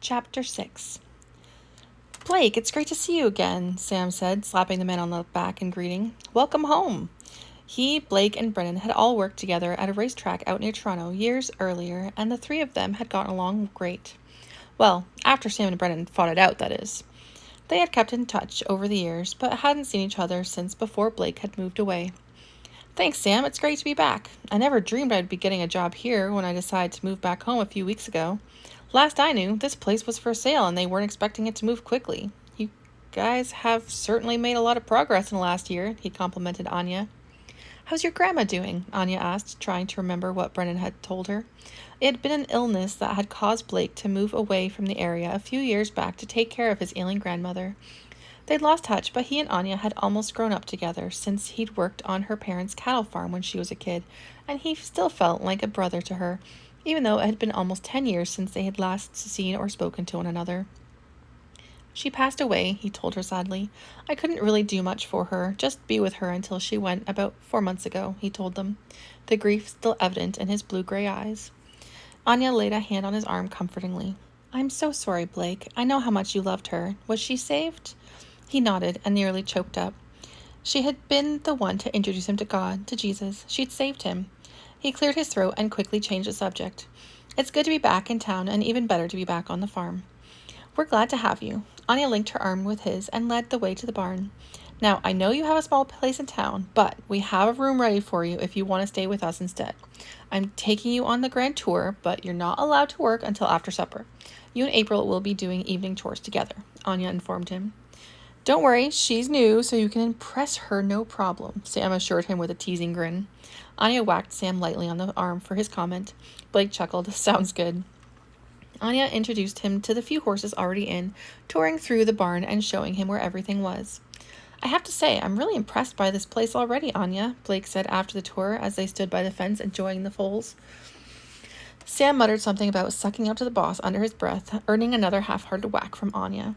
Chapter 6. Blake, it's great to see you again, Sam said, slapping the man on the back in greeting. Welcome home. He, Blake, and Brennan had all worked together at a racetrack out near Toronto years earlier, and the three of them had gotten along great. Well, after Sam and Brennan fought it out, that is. They had kept in touch over the years, but hadn't seen each other since before Blake had moved away. Thanks, Sam. It's great to be back. I never dreamed I'd be getting a job here when I decided to move back home a few weeks ago. Last I knew, this place was for sale and they weren't expecting it to move quickly. You guys have certainly made a lot of progress in the last year, he complimented Anya. How's your grandma doing? Anya asked, trying to remember what Brennan had told her. It had been an illness that had caused Blake to move away from the area a few years back to take care of his ailing grandmother. They'd lost touch, but he and Anya had almost grown up together since he'd worked on her parents' cattle farm when she was a kid, and he still felt like a brother to her, even though it had been almost 10 years since they had last seen or spoken to one another. She passed away, he told her sadly. I couldn't really do much for her, just be with her until she went about 4 months ago, he told them, the grief still evident in his blue-gray eyes. Anya laid a hand on his arm comfortingly. I'm so sorry, Blake. I know how much you loved her. Was she saved? He nodded and nearly choked up. She had been the one to introduce him to God, to Jesus. She'd saved him. He cleared his throat and quickly changed the subject. It's good to be back in town and even better to be back on the farm. We're glad to have you. Anya linked her arm with his and led the way to the barn. Now, I know you have a small place in town, but we have a room ready for you if you want to stay with us instead. I'm taking you on the grand tour, but you're not allowed to work until after supper. You and April will be doing evening chores together, Anya informed him. Don't worry, she's new, so you can impress her no problem, Sam assured him with a teasing grin. Anya whacked Sam lightly on the arm for his comment. Blake chuckled. Sounds good. Anya introduced him to the few horses already in, touring through the barn and showing him where everything was. I have to say, I'm really impressed by this place already, Anya, Blake said after the tour as they stood by the fence enjoying the foals. Sam muttered something about sucking up to the boss under his breath, earning another half-hearted whack from Anya.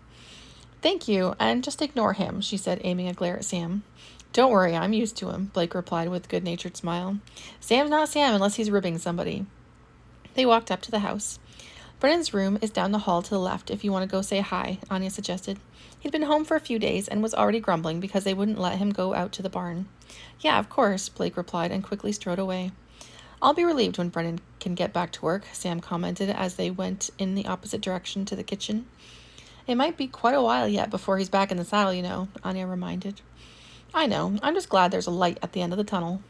Thank you, and just ignore him, she said, aiming a glare at Sam. Don't worry, I'm used to him, Blake replied with a good-natured smile. Sam's not Sam unless he's ribbing somebody. They walked up to the house. Brennan's room is down the hall to the left if you want to go say hi, Anya suggested. He'd been home for a few days and was already grumbling because they wouldn't let him go out to the barn. Yeah, of course, Blake replied and quickly strode away. I'll be relieved when Brennan can get back to work, Sam commented as they went in the opposite direction to the kitchen. It might be quite a while yet before he's back in the saddle, you know, Anya reminded. I know. I'm just glad there's a light at the end of the tunnel.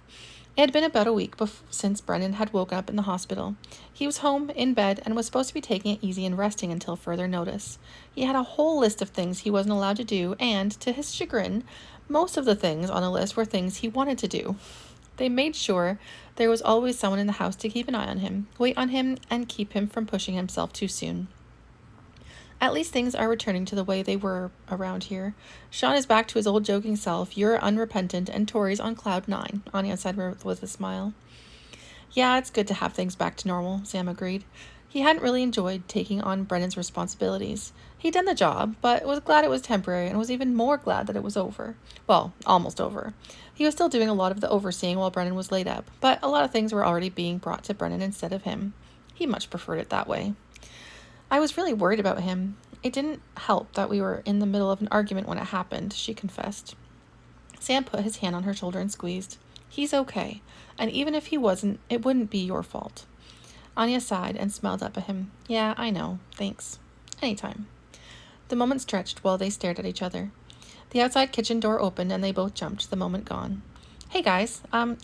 It had been about a week since Brennan had woken up in the hospital. He was home, in bed, and was supposed to be taking it easy and resting until further notice. He had a whole list of things he wasn't allowed to do, and, to his chagrin, most of the things on the list were things he wanted to do. They made sure there was always someone in the house to keep an eye on him, wait on him, and keep him from pushing himself too soon. At least things are returning to the way they were around here. Sean is back to his old joking self. You're unrepentant, and Tori's on cloud 9, Anya said with a smile. Yeah, it's good to have things back to normal, Sam agreed. He hadn't really enjoyed taking on Brennan's responsibilities. He'd done the job, but was glad it was temporary and was even more glad that it was over. Well, almost over. He was still doing a lot of the overseeing while Brennan was laid up, but a lot of things were already being brought to Brennan instead of him. He much preferred it that way. I was really worried about him. It didn't help that we were in the middle of an argument when it happened, she confessed. Sam put his hand on her shoulder and squeezed. He's okay, and even if he wasn't, it wouldn't be your fault. Anya sighed and smiled up at him. Yeah, I know. Thanks. Anytime. The moment stretched while they stared at each other. The outside kitchen door opened and they both jumped, the moment gone. Hey guys,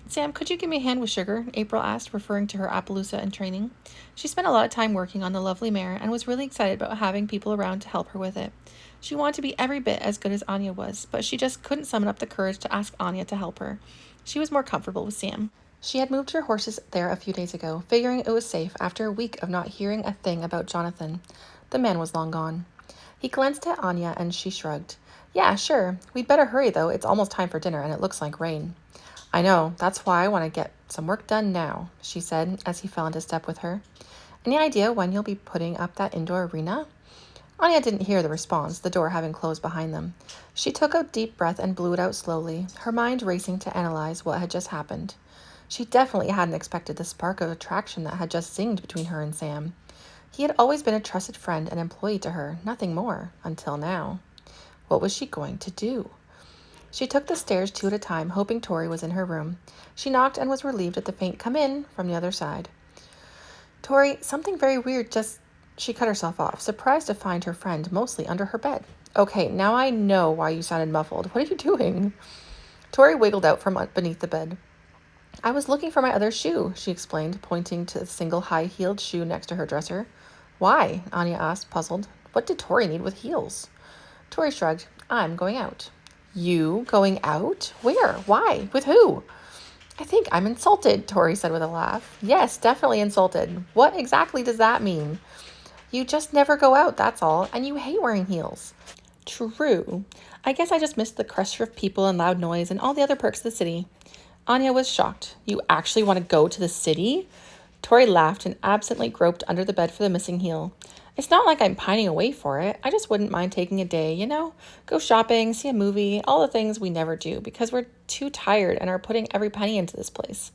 Sam, could you give me a hand with sugar? April asked, referring to her Appaloosa in training. She spent a lot of time working on the lovely mare and was really excited about having people around to help her with it. She wanted to be every bit as good as Anya was, but she just couldn't summon up the courage to ask Anya to help her. She was more comfortable with Sam. She had moved her horses there a few days ago, figuring it was safe after a week of not hearing a thing about Jonathan. The man was long gone. He glanced at Anya and she shrugged. Yeah, sure. We'd better hurry though. It's almost time for dinner and it looks like rain. I know. That's why I want to get some work done now, she said as he fell into step with her. Any idea when you'll be putting up that indoor arena? Anya didn't hear the response, the door having closed behind them. She took a deep breath and blew it out slowly, her mind racing to analyze what had just happened. She definitely hadn't expected the spark of attraction that had just zinged between her and Sam. He had always been a trusted friend and employee to her, nothing more, until now. What was she going to do? She took the stairs 2 at a time, hoping Tori was in her room. She knocked and was relieved at the faint "come in" from the other side. Tori, something very weird just... She cut herself off, surprised to find her friend mostly under her bed. Okay, now I know why you sounded muffled. What are you doing? Tori wiggled out from beneath the bed. I was looking for my other shoe, she explained, pointing to the single high-heeled shoe next to her dresser. Why? Anya asked, puzzled. What did Tori need with heels? Tori shrugged. I'm going out. You going out? Where? Why? With who? I think I'm insulted, Tori said with a laugh. Yes, definitely insulted. What exactly does that mean? You just never go out, that's all, and you hate wearing heels. True. I guess I just missed the crush of people and loud noise and all the other perks of the city. Anya was shocked. You actually want to go to the city? Tori laughed and absently groped under the bed for the missing heel. It's not like I'm pining away for it. I just wouldn't mind taking a day, Go shopping, see a movie, all the things we never do because we're too tired and are putting every penny into this place.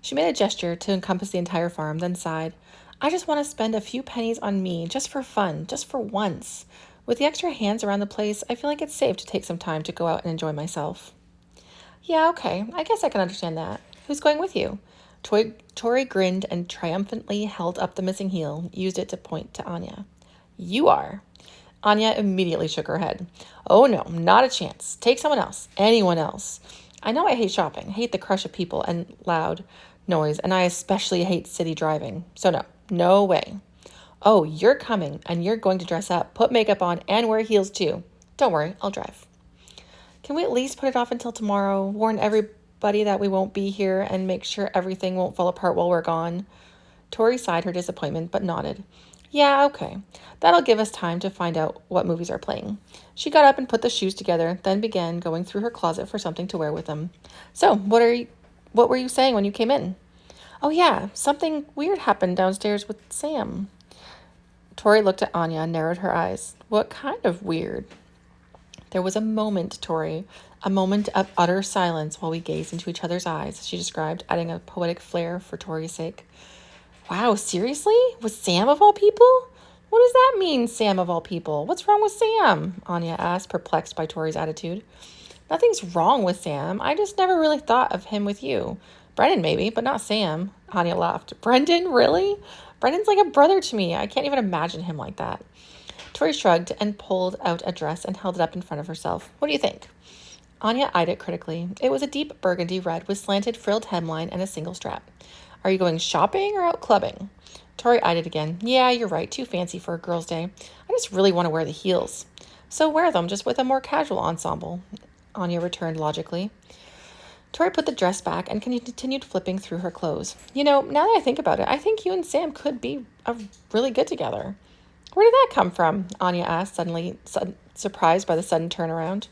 She made a gesture to encompass the entire farm, then sighed. I just want to spend a few pennies on me, just for fun, just for once. With the extra hands around the place, I feel like it's safe to take some time to go out and enjoy myself. Yeah, okay, I guess I can understand that. Who's going with you? Tori grinned and triumphantly held up the missing heel, used it to point to Anya. You are. Anya immediately shook her head. Oh no, not a chance. Take someone else. Anyone else. I know I hate shopping, hate the crush of people and loud noise, and I especially hate city driving. So no way. Oh, you're coming, and you're going to dress up, put makeup on, and wear heels too. Don't worry, I'll drive. Can we at least put it off until tomorrow? Warn everybody that we won't be here and make sure everything won't fall apart while we're gone. Tori sighed her disappointment, but nodded. Yeah, okay. That'll give us time to find out what movies are playing. She got up and put the shoes together, then began going through her closet for something to wear with them. So, what were you saying when you came in? Oh yeah, something weird happened downstairs with Sam. Tori looked at Anya and narrowed her eyes. What kind of weird? There was a moment, Tori, a moment of utter silence while we gazed into each other's eyes, she described, adding a poetic flair for Tori's sake. Wow, seriously? With Sam of all people? What does that mean, Sam of all people? What's wrong with Sam? Anya asked, perplexed by Tori's attitude. Nothing's wrong with Sam. I just never really thought of him with you. Brendan maybe, but not Sam. Anya laughed. Brendan, really? Brendan's like a brother to me. I can't even imagine him like that. Tori shrugged and pulled out a dress and held it up in front of herself. What do you think? Anya eyed it critically. It was a deep burgundy red with slanted frilled hemline and a single strap. Are you going shopping or out clubbing? Tori eyed it again. Yeah, you're right. Too fancy for a girl's day. I just really want to wear the heels. So wear them, just with a more casual ensemble. Anya returned logically. Tori put the dress back and continued flipping through her clothes. Now that I think about it, I think you and Sam could be really good together. Where did that come from? Anya asked, suddenly surprised by the sudden turnaround.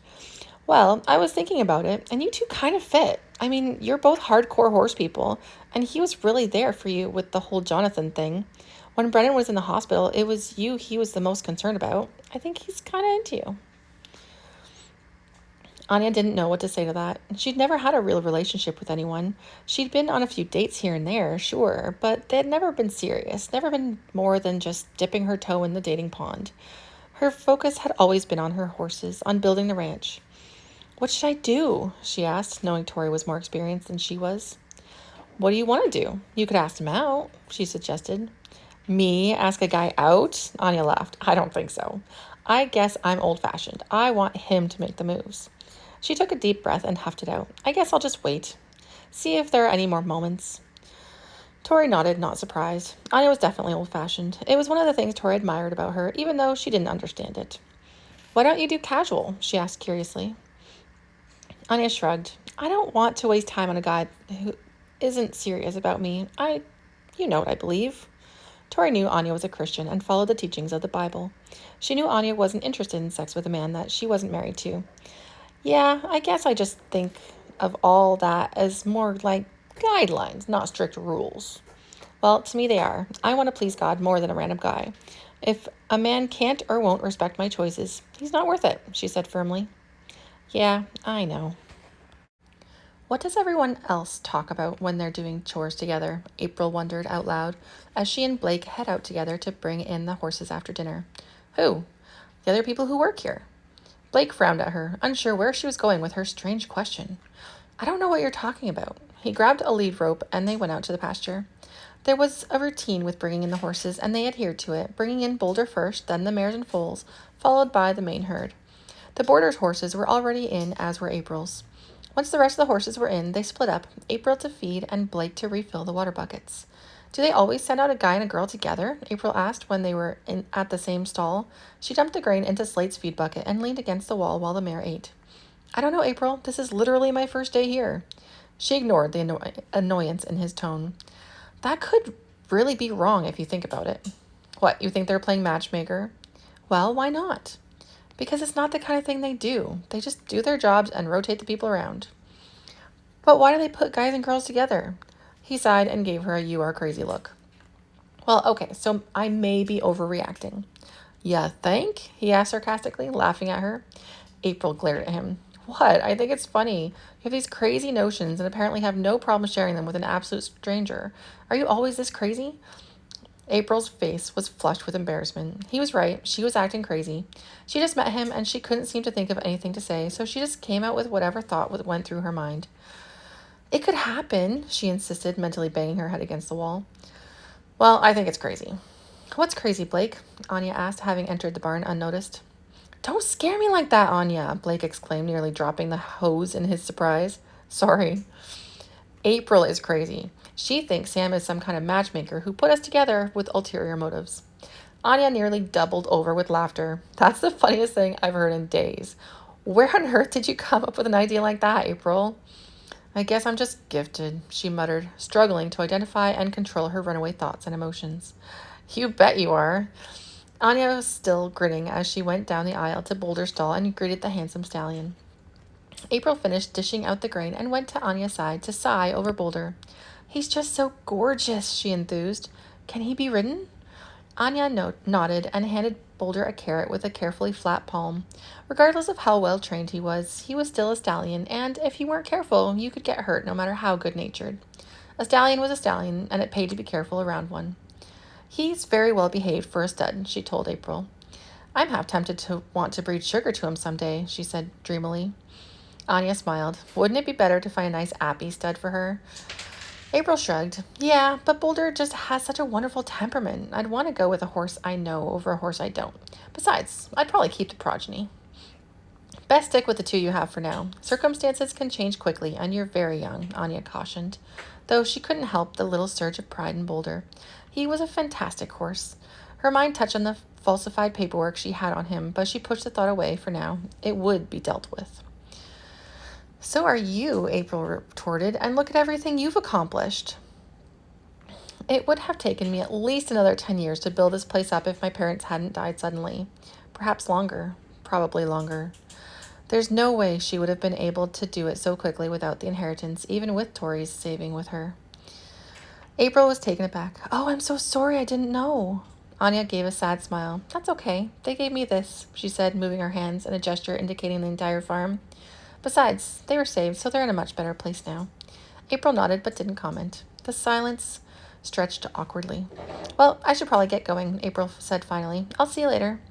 Well, I was thinking about it, and you two kind of fit. I mean, you're both hardcore horse people, and he was really there for you with the whole Jonathan thing. When Brennan was in the hospital, it was you he was the most concerned about. I think he's kind of into you. Anya didn't know what to say to that. She'd never had a real relationship with anyone. She'd been on a few dates here and there, sure, but they had never been serious, never been more than just dipping her toe in the dating pond. Her focus had always been on her horses, on building the ranch. What should I do? She asked, knowing Tori was more experienced than she was. What do you want to do? You could ask him out, she suggested. Me ask a guy out? Anya laughed. I don't think so. I guess I'm old-fashioned. I want him to make the moves. She took a deep breath and huffed it out. I guess I'll just wait. See if there are any more moments. Tori nodded, not surprised. Anya was definitely old-fashioned. It was one of the things Tori admired about her, even though she didn't understand it. Why don't you do casual? She asked curiously. Anya shrugged. I don't want to waste time on a guy who isn't serious about me. You know what I believe. Tori knew Anya was a Christian and followed the teachings of the Bible. She knew Anya wasn't interested in sex with a man that she wasn't married to. Yeah, I guess I just think of all that as more like guidelines, not strict rules. Well, to me they are. I want to please God more than a random guy. If a man can't or won't respect my choices, he's not worth it, she said firmly. Yeah, I know. What does everyone else talk about when they're doing chores together? April wondered out loud as she and Blake head out together to bring in the horses after dinner. Who? The other people who work here. Blake frowned at her, unsure where she was going with her strange question. I don't know what you're talking about. He grabbed a lead rope and they went out to the pasture. There was a routine with bringing in the horses, and they adhered to it, bringing in Boulder first, then the mares and foals, followed by the main herd. The boarders' horses were already in, as were April's. Once the rest of the horses were in, they split up, April to feed and Blake to refill the water buckets. Do they always send out a guy and a girl together? April asked when they were at the same stall. She dumped the grain into Slate's feed bucket and leaned against the wall while the mare ate. I don't know, April. This is literally my first day here. She ignored the annoyance in his tone. That could really be wrong if you think about it. What, you think they're playing matchmaker? Well, why not? Because it's not the kind of thing they do. They just do their jobs and rotate the people around. But why do they put guys and girls together? He sighed and gave her a "you are crazy" look. Well, okay, so I may be overreacting. Ya think? He asked sarcastically, laughing at her. April glared at him. What? I think it's funny. You have these crazy notions and apparently have no problem sharing them with an absolute stranger. Are you always this crazy? April's face was flushed with embarrassment. He was right. She was acting crazy. She just met him and she couldn't seem to think of anything to say, so she just came out with whatever thought went through her mind. It could happen, she insisted, mentally banging her head against the wall. Well, I think it's crazy. What's crazy, Blake? Anya asked, having entered the barn unnoticed. Don't scare me like that, Anya, Blake exclaimed, nearly dropping the hose in his surprise. Sorry. April is crazy. She thinks Sam is some kind of matchmaker who put us together with ulterior motives. Anya nearly doubled over with laughter. That's the funniest thing I've heard in days. Where on earth did you come up with an idea like that, April? I guess I'm just gifted, she muttered, struggling to identify and control her runaway thoughts and emotions. You bet you are. Anya was still grinning as she went down the aisle to Boulder's stall and greeted the handsome stallion. April finished dishing out the grain and went to Anya's side to sigh over Boulder. He's just so gorgeous, she enthused. Can he be ridden? Anya nodded and handed Boulder a carrot with a carefully flat palm. Regardless of how well trained he was still a stallion, and if you weren't careful, you could get hurt no matter how good-natured. A stallion was a stallion, and it paid to be careful around one. He's very well behaved for a stud, she told April. I'm half tempted to want to breed Sugar to him someday, she said dreamily. Anya smiled. Wouldn't it be better to find a nice Appy stud for her? April shrugged. Yeah, but Boulder just has such a wonderful temperament. I'd want to go with a horse I know over a horse I don't. Besides, I'd probably keep the progeny. Best stick with the two you have for now. Circumstances can change quickly, and you're very young, Anya cautioned, though she couldn't help the little surge of pride in Boulder. He was a fantastic horse. Her mind touched on the falsified paperwork she had on him, but she pushed the thought away for now. It would be dealt with. So are you, April retorted, and look at everything you've accomplished. It would have taken me at least another 10 years to build this place up if my parents hadn't died suddenly. Perhaps longer. Probably longer. There's no way she would have been able to do it so quickly without the inheritance, even with Tori's saving with her. April was taken aback. Oh, I'm so sorry, I didn't know. Anya gave a sad smile. That's okay. They gave me this, she said, moving her hands in a gesture indicating the entire farm. Besides, they were saved, so they're in a much better place now. April nodded but didn't comment. The silence stretched awkwardly. Well, I should probably get going, April said finally. I'll see you later.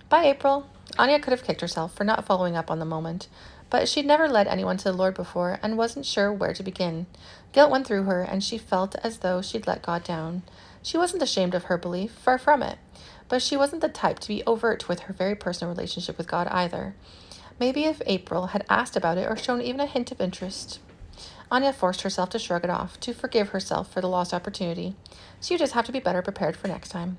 Bye, April. Anya could have kicked herself for not following up on the moment, but she'd never led anyone to the Lord before and wasn't sure where to begin. Guilt went through her, and she felt as though she'd let God down. She wasn't ashamed of her belief, far from it, but she wasn't the type to be overt with her very personal relationship with God either. Maybe if April had asked about it or shown even a hint of interest. Anya forced herself to shrug it off, to forgive herself for the lost opportunity. So you just have to be better prepared for next time.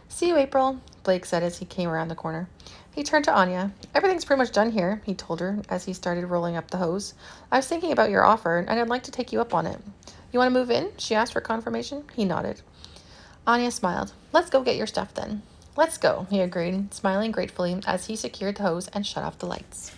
See you, April, Blake said as he came around the corner. He turned to Anya. Everything's pretty much done here, he told her as he started rolling up the hose. I was thinking about your offer, and I'd like to take you up on it. You want to move in? She asked for confirmation. He nodded. Anya smiled. Let's go get your stuff then. Let's go, he agreed, smiling gratefully as he secured the hose and shut off the lights.